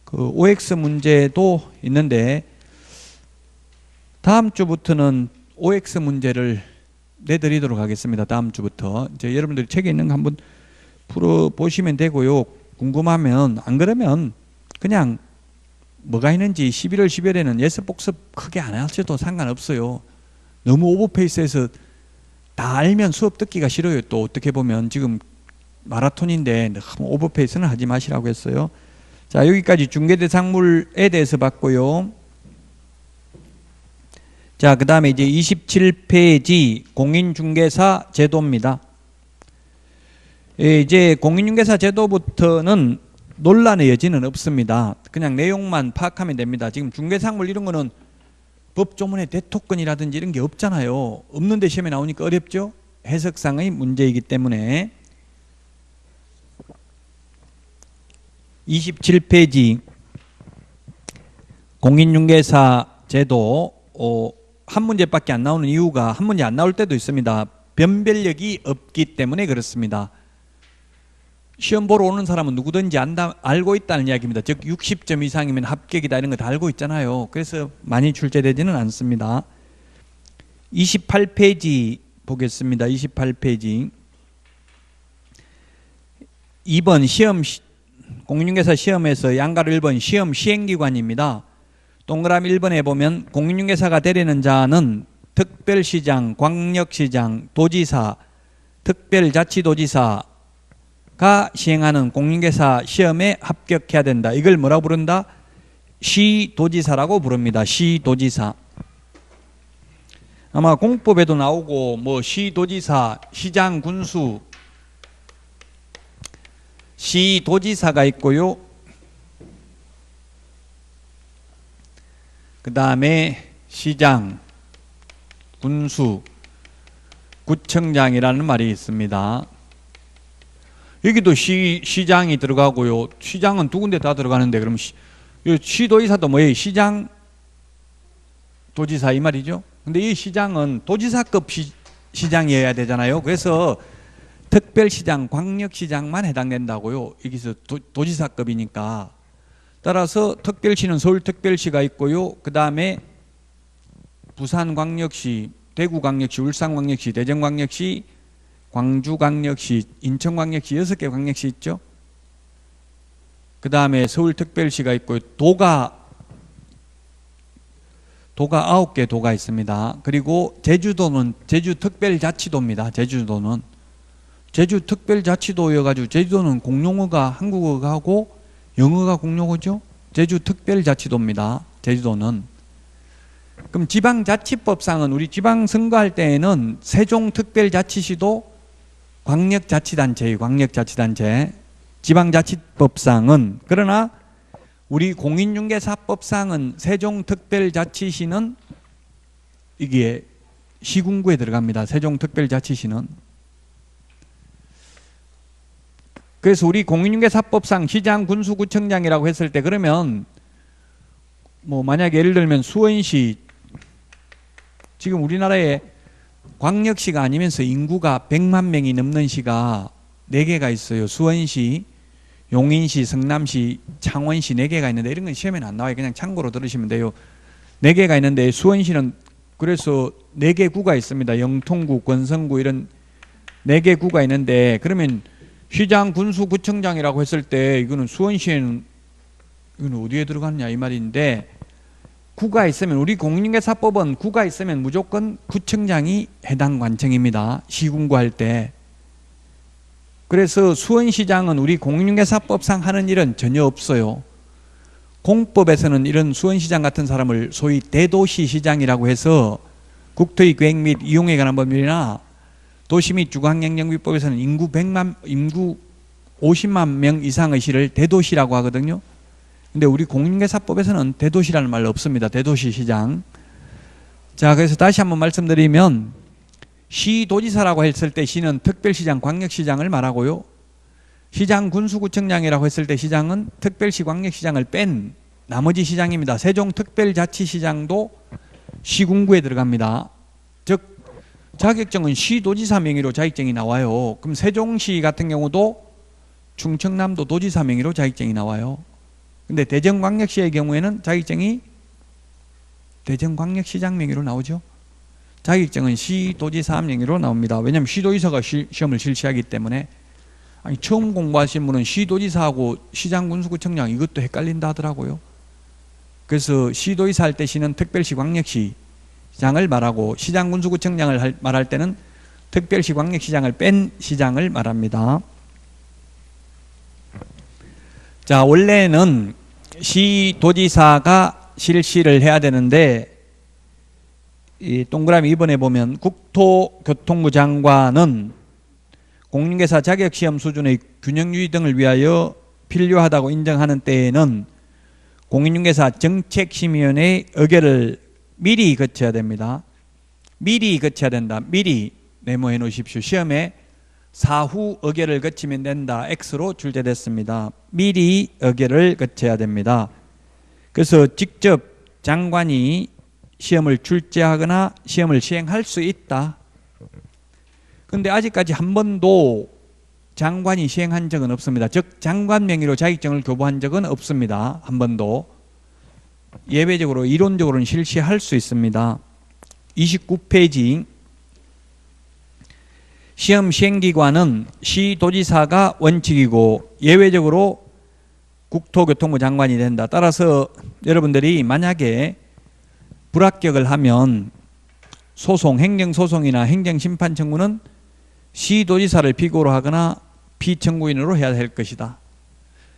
그 OX 문제도 있는데 다음 주부터는 OX 문제를 내드리도록 하겠습니다. 다음 주부터. 이제 여러분들이 책에 있는 거 한번 풀어보시면 되고요. 궁금하면, 안 그러면 그냥 뭐가 있는지 11월, 12월에는 예습 복습 크게 안 하셔도 상관없어요. 너무 오버페이스해서 다 알면 수업 듣기가 싫어요. 또 어떻게 보면 지금 마라톤인데 너무 오버페이스는 하지 마시라고 했어요. 자, 여기까지 중개대상물에 대해서 봤고요. 자, 그 다음에 이제 27페이지 공인중개사 제도입니다. 이제 공인중개사 제도부터는 논란의 여지는 없습니다. 그냥 내용만 파악하면 됩니다. 지금 중개상물 이런 거는 법조문에 대토권이라든지 이런 게 없잖아요. 없는데 시험에 나오니까 어렵죠? 해석상의 문제이기 때문에. 27페이지 공인중개사 제도 한 문제밖에 안 나오는 이유가 한 문제 안 나올 때도 있습니다. 변별력이 없기 때문에 그렇습니다. 시험 보러 오는 사람은 누구든지 알고 있다는 이야기입니다. 즉 60점 이상이면 합격이다 이런 거 다 알고 있잖아요. 그래서 많이 출제되지는 않습니다. 28페이지 보겠습니다. 28페이지 2번 시험 공인중개사 시험에서 양가로 1번 시험 시행기관입니다. 동그라미 1번에 보면 공인중개사가 되려는 자는 특별시장, 광역시장, 도지사, 특별자치도지사가 시행하는 공인중개사 시험에 합격해야 된다. 이걸 뭐라고 부른다? 시도지사라고 부릅니다. 시도지사. 아마 공법에도 나오고 뭐 시도지사, 시장, 군수, 시도지사가 있고요. 그 다음에 시장, 군수, 구청장이라는 말이 있습니다. 여기도 시장이 들어가고요. 시장은 두 군데 다 들어가는데 그럼 시도지사도 뭐예요? 시장, 도지사 이 말이죠. 근데 이 시장은 도지사급 시장이어야 되잖아요. 그래서 특별시장, 광역시장만 해당된다고요. 여기서 도지사급이니까. 따라서 특별시는 서울특별시가 있고요. 그 다음에 부산광역시, 대구광역시, 울산광역시, 대전광역시, 광주광역시, 인천광역시 6개 광역시 있죠. 그 다음에 서울특별시가 있고요. 도가 9개 도가 있습니다. 그리고 제주도는 제주특별자치도입니다. 제주도는 제주특별자치도여가지고 제주도는 공용어가 한국어가 하고 영어가 공용어죠. 제주특별자치도입니다. 제주도는. 그럼 지방자치법상은 우리 지방선거할 때에는 세종특별자치시도 광역자치단체예요. 광역자치단체. 지방자치법상은. 그러나 우리 공인중개사법상은 세종특별자치시는 이게 시군구에 들어갑니다. 세종특별자치시는. 그래서 우리 공인중개사법상 시장, 군수, 구청장이라고 했을 때 그러면 뭐 만약에 예를 들면 수원시 지금 우리나라에 광역시가 아니면서 인구가 100만 명이 넘는 시가 4개가 있어요. 수원시, 용인시, 성남시, 창원시 4개가 있는데 이런 건 시험에는 안 나와요. 그냥 참고로 들으시면 돼요. 4개가 있는데 수원시는 그래서 4개 구가 있습니다. 영통구, 권성구 이런 4개 구가 있는데 그러면 시장, 군수, 구청장이라고 했을 때 이거는 수원시에는 이거는 어디에 들어갔냐 이 말인데 구가 있으면 우리 공인중개사법은 구가 있으면 무조건 구청장이 해당 관청입니다. 시군구 할 때. 그래서 수원시장은 우리 공인중개사법상 하는 일은 전혀 없어요. 공법에서는 이런 수원시장 같은 사람을 소위 대도시시장이라고 해서 국토의 계획 및 이용에 관한 법률이나 도시 및 주거환경정비법에서는 인구 50만 명 이상의 시를 대도시라고 하거든요. 근데 우리 공인중개사법에서는 대도시라는 말 없습니다. 대도시시장. 자, 그래서 다시 한번 말씀드리면 시도지사라고 했을 때 시는 특별시장, 광역시장을 말하고요. 시장, 군수구청장이라고 했을 때 시장은 특별시, 광역시장을 뺀 나머지 시장입니다. 세종특별자치시장도 시군구에 들어갑니다. 즉 자격증은 시도지사 명의로 자격증이 나와요. 그럼 세종시 같은 경우도 충청남도 도지사 명의로 자격증이 나와요. 근데 대전광역시의 경우에는 자격증이 대전광역시장 명의로 나오죠. 자격증은 시도지사 명의로 나옵니다. 왜냐하면 시도지사가 시험을 실시하기 때문에. 아니, 처음 공부하신 분은 시도지사하고 시장군수구청장 이것도 헷갈린다 하더라고요. 그래서 시도지사 할 때 시는 특별시, 광역시 시장을 말하고 시장군수구청장을 말할 때는 특별시, 광역시장을 뺀 시장을 말합니다. 자, 원래는 시도지사가 실시를 해야 되는데 이 동그라미 2번에 보면 국토교통부 장관은 공인중개사 자격시험 수준의 균형 유지 등을 위하여 필요하다고 인정하는 때에는 공인중개사 정책심의위원회의 의결을 미리 거쳐야 됩니다. 미리 거쳐야 된다. 미리 메모해 놓으십시오. 시험에 사후 의결을 거치면 된다. X로 출제됐습니다. 미리 의결을 거쳐야 됩니다. 그래서 직접 장관이 시험을 출제하거나 시험을 시행할 수 있다. 그런데 아직까지 한 번도 장관이 시행한 적은 없습니다. 즉 장관 명의로 자격증을 교부한 적은 없습니다. 한 번도. 예외적으로 이론적으로는 실시할 수 있습니다. 29페이지 시험 시행기관은 시도지사가 원칙이고 예외적으로 국토교통부 장관이 된다. 따라서 여러분들이 만약에 불합격을 하면 소송, 행정소송이나 행정심판 청구는 시도지사를 피고로 하거나 피청구인으로 해야 될 것이다.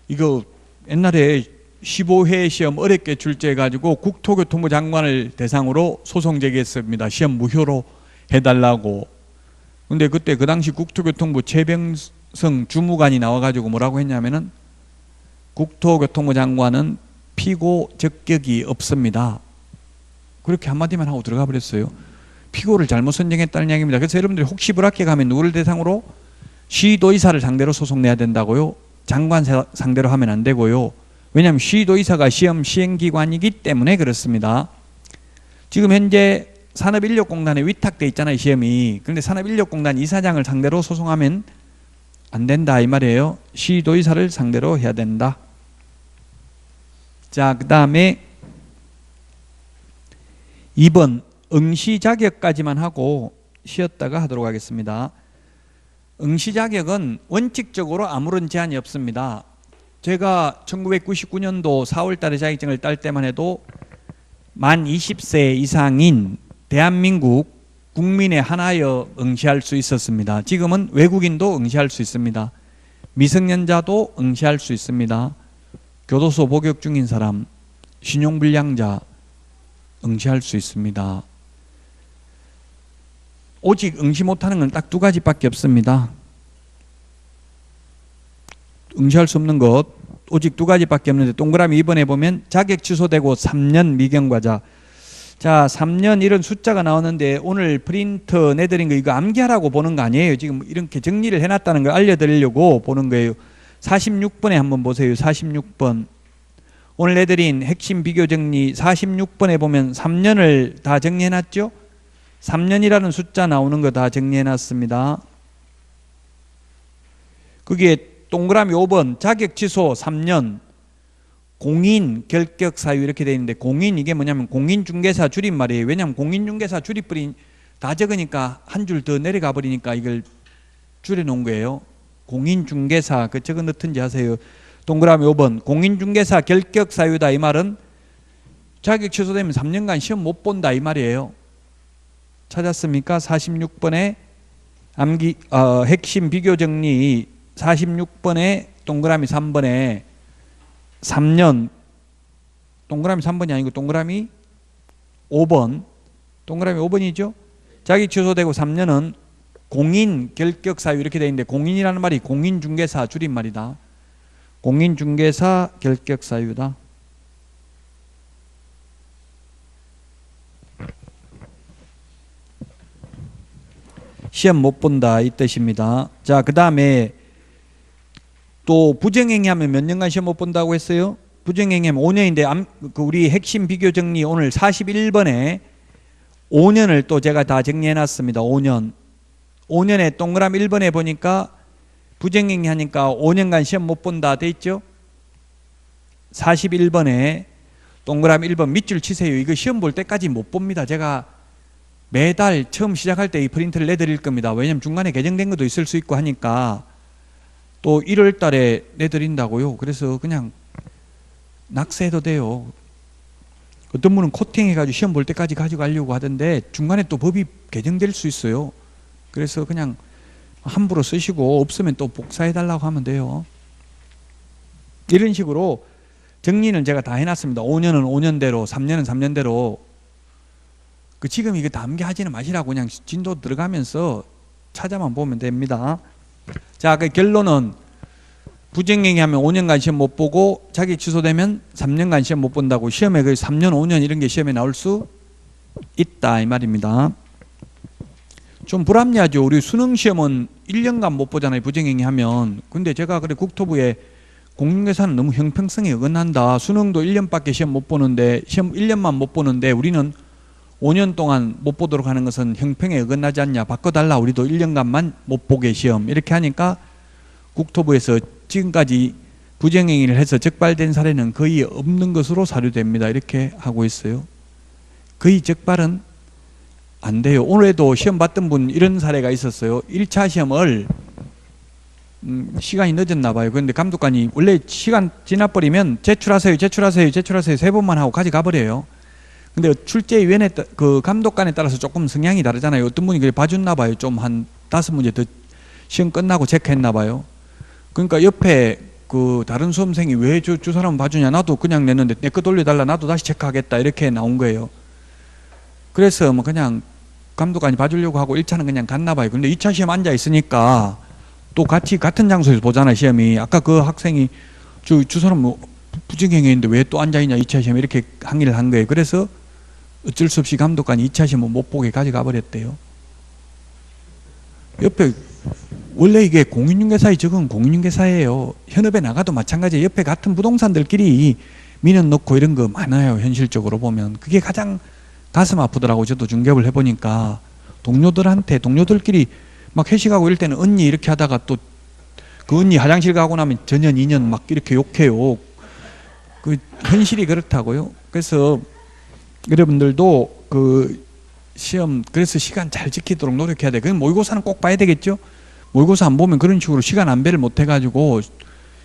이거 옛날에 15회 시험 어렵게 출제해가지고 국토교통부 장관을 대상으로 소송 제기했습니다. 시험 무효로 해달라고. 근데 그때 그 당시 국토교통부 최병성 주무관이 나와가지고 뭐라고 했냐면은 국토교통부 장관은 피고 적격이 없습니다. 그렇게 한마디만 하고 들어가 버렸어요. 피고를 잘못 선정했다는 이야기입니다. 그래서 여러분들이 혹시 불합격하면 누구를 대상으로? 시도의사를 상대로 소송 내야 된다고요? 장관 상대로 하면 안 되고요. 왜냐하면 시도의사가 시험 시행기관이기 때문에 그렇습니다. 지금 현재 산업인력공단에 위탁돼 있잖아요, 시험이. 그런데 산업인력공단 이사장을 상대로 소송하면 안 된다 이 말이에요. 시도의사를 상대로 해야 된다. 자, 그 다음에 2번 응시 자격까지만 하고 쉬었다가 하도록 하겠습니다. 응시 자격은 원칙적으로 아무런 제한이 없습니다. 제가 1999년도 4월 달에 자격증을 딸 때만 해도 만 20세 이상인 대한민국 국민에 한하여 응시할 수 있었습니다. 지금은 외국인도 응시할 수 있습니다. 미성년자도 응시할 수 있습니다. 교도소 복역 중인 사람, 신용불량자 응시할 수 있습니다. 오직 응시 못하는 건 딱 두 가지밖에 없습니다. 응시할 수 없는 것 오직 두 가지밖에 없는데 동그라미 2번에 보면 자격 취소되고 3년 미경과자. 자, 3년 이런 숫자가 나오는데 오늘 프린트 내드린 거 이거 암기하라고 보는 거 아니에요. 지금 이렇게 정리를 해놨다는 걸 알려드리려고 보는 거예요. 46번에 한번 보세요. 46번. 오늘 내드린 핵심 비교 정리 46번에 보면 3년을 다 정리해놨죠? 3년이라는 숫자 나오는 거 다 정리해놨습니다. 그게 동그라미 5번 자격 취소 3년 공인 결격 사유 이렇게 되어 있는데 공인 이게 뭐냐면 공인중개사 줄임말이에요. 왜냐하면 공인중개사 줄임말이 다 적으니까 한 줄 더 내려가 버리니까 이걸 줄여놓은 거예요. 공인중개사 그 적어 넣든지 하세요. 동그라미 5번 공인중개사 결격 사유다 이 말은 자격 취소되면 3년간 시험 못 본다 이 말이에요. 찾았습니까? 46번에 암기 핵심 비교 정리 46번에 동그라미 3번에 3년 동그라미 3번이 아니고 동그라미 5번 동그라미 5번이죠. 자격 취소되고 3년은 공인 결격 사유 이렇게 되어 있는데 공인이라는 말이 공인중개사 줄임말이다. 공인중개사 결격 사유다. 시험 못 본다 이 뜻입니다. 자, 그 다음에 또 부정행위하면 몇 년간 시험 못 본다고 했어요? 부정행위하면 5년인데 우리 핵심 비교 정리 오늘 41번에 5년을 또 제가 다 정리해 놨습니다. 5년. 5년에 동그라미 1번에 보니까 부정행위 하니까 5년간 시험 못 본다 돼 있죠? 41번에 동그라미 1번 밑줄 치세요. 이거 시험 볼 때까지 못 봅니다. 제가 매달 처음 시작할 때 이 프린트를 내드릴 겁니다. 왜냐면 중간에 개정된 것도 있을 수 있고 하니까 또 1월 달에 내드린다고요. 그래서 그냥 낙서해도 돼요. 어떤 분은 코팅해가지고 시험 볼 때까지 가져가려고 하던데 중간에 또 법이 개정될 수 있어요. 그래서 그냥 함부로 쓰시고 없으면 또 복사해달라고 하면 돼요. 이런 식으로 정리는 제가 다 해놨습니다. 5년은 5년대로, 3년은 3년대로. 지금 이거 담게하지는 마시라고 그냥 진도 들어가면서 찾아만 보면 됩니다. 자, 그 결론은 부정행위 하면 5년간 시험 못 보고 자기 취소되면 3년간 시험 못 본다고. 시험에 그 3년, 5년 이런 게 시험에 나올 수 있다 이 말입니다. 좀 불합리하죠. 우리 수능 시험은 1년간 못 보잖아요. 부정행위 하면. 근데 제가 그래 국토부에 공인중개사는 너무 형평성에 어긋난다. 수능도 1년밖에 시험 못 보는데 시험 1년만 못 보는데 우리는 5년 동안 못 보도록 하는 것은 형평에 어긋나지 않냐. 바꿔달라. 우리도 1년간만 못 보게 시험. 이렇게 하니까 국토부에서 지금까지 부정행위를 해서 적발된 사례는 거의 없는 것으로 사료됩니다. 이렇게 하고 있어요. 거의 적발은 안 돼요. 오늘에도 시험 봤던 분 이런 사례가 있었어요. 1차 시험을 시간이 늦었나 봐요. 그런데 감독관이 원래 시간 지나버리면 제출하세요 세 번만 하고 가져가 버려요. 근데 출제위원회 그 감독관에 따라서 조금 성향이 다르잖아요. 어떤 분이 그래 봐줬나 봐요. 좀 한 5문제 더 시험 끝나고 체크했나 봐요. 그러니까 옆에 그 다른 수험생이 왜 저 사람 봐주냐, 나도 그냥 냈는데 내 거 돌려달라, 나도 다시 체크하겠다, 이렇게 나온 거예요. 그래서 뭐 그냥 감독관이 봐주려고 하고 1차는 그냥 갔나 봐요. 근데 2차 시험 앉아 있으니까 또 같이 같은 장소에서 보잖아요. 시험이. 아까 그 학생이 저 사람 뭐 부정행위인데 왜 또 앉아 있냐, 2차 시험, 이렇게 항의를 한 거예요. 그래서 어쩔 수 없이 감독관이 2차 시험 못 보게 가져가 버렸대요. 옆에 원래 이게 공인중개사의 적은 공인중개사예요. 현업에 나가도 마찬가지예요. 옆에 같은 부동산들끼리 민원 넣고 이런 거 많아요. 현실적으로 보면. 그게 가장 가슴 아프더라고요. 저도 중개업을 해보니까 동료들끼리 막 회식하고 이럴 때는 언니 이렇게 하다가 또 그 언니 화장실 가고 나면 전년 2년 막 이렇게 욕해요. 그 현실이 그렇다고요. 그래서 여러분들도 그 시험 그래서 시간 잘 지키도록 노력해야 돼. 그럼 모의고사는 꼭 봐야 되겠죠. 모의고사 안 보면 그런 식으로 시간 안배를 못 해가지고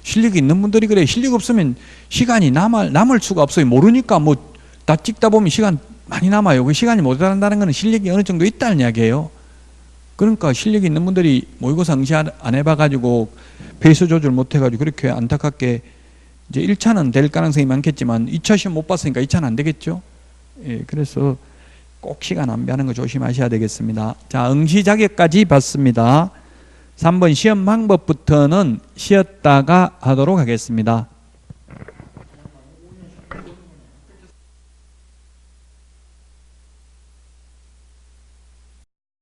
실력이 있는 분들이 그래. 실력 없으면 시간이 남을 수가 없어요. 모르니까 뭐 다 찍다 보면 시간 많이 남아요. 그 시간이 모자란다는 것은 실력이 어느 정도 있다는 이야기예요. 그러니까 실력이 있는 분들이 모의고사 응시 안 해봐가지고 페이스 조절 못 해가지고 그렇게 안타깝게 이제 1차는 될 가능성이 많겠지만 2차 시험 못 봤으니까 2차는 안 되겠죠. 예, 그래서 꼭 시간 안배하는 거 조심하셔야 되겠습니다. 자, 응시 자격까지 봤습니다. 3번 시험 방법부터는 쉬었다가 하도록 하겠습니다.